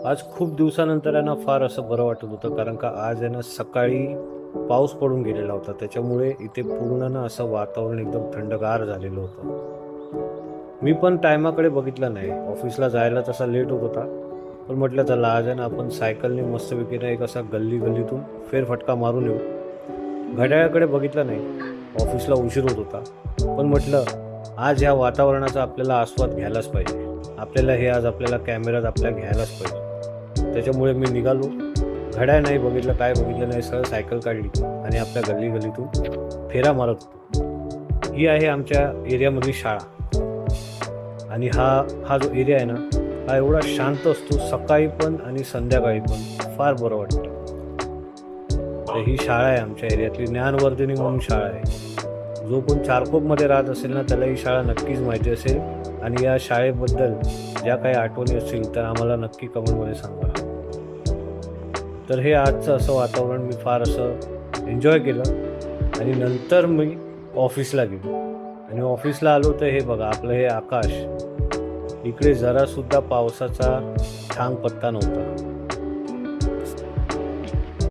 आज खूप दिवसानंतर आहे ना फार असं बरं वाटत होतं, कारण का आज आहे ना सकाळी पाऊस पडून गेलेला होता. त्याच्यामुळे इथे पूर्ण ना असं वातावरण एकदम थंडगार झालेलं होतं. मी पण टायमाकडे बघितलं नाही. ऑफिसला जायला तसा लेट होत होता. पण म्हटलं चला आज आहे ना आपण सायकलने मस्तपैकी ना एक असा गल्ली-गल्लीतून फेरफटका मारून येऊ. घड्याळाकडे बघितलं नाही. ऑफिसला उशीर होत होता. पण म्हटलं आज ह्या वातावरणाचा आपल्याला आस्वाद घ्यायलाच पाहिजे. आपल्याला कॅमेऱ्यात आपल्या घ्यायलाच पाहिजे. त्याच्यामुळे मी निघालो. घड्याळ नाही बघितलं, काय बघितलं नाही. सरळ सायकल काढली आणि आपल्या गल्ली-गल्लीतून फेरा मारत होतो. ही आहे आमच्या एरियामधली शाळा. आणि हा हा जो एरिया आहे ना, हा एवढा शांत असतो सकाळी पण आणि संध्याकाळी पण. फार बरं वाटतं. तर ही शाळा आहे आमच्या एरियातली, ज्ञानवर्धिनी म्हणून शाळा आहे. जो कोण चारकोपमध्ये राहत असेल ना, त्याला ही शाळा नक्कीच माहिती असेल. आणि या शाळेबद्दल ज्या काही आठवणी असतील तर आम्हाला नक्की कमेंटमध्ये सांगा. तर हे आजचं असं वातावरण मी फार असं एन्जॉय केलं. आणि नंतर मी ऑफिसला गेलो. आणि ऑफिसला आलो तर हे बघा आपलं हे आकाश. इकडे जरासुद्धा पावसाचा थांग पत्ता नव्हता.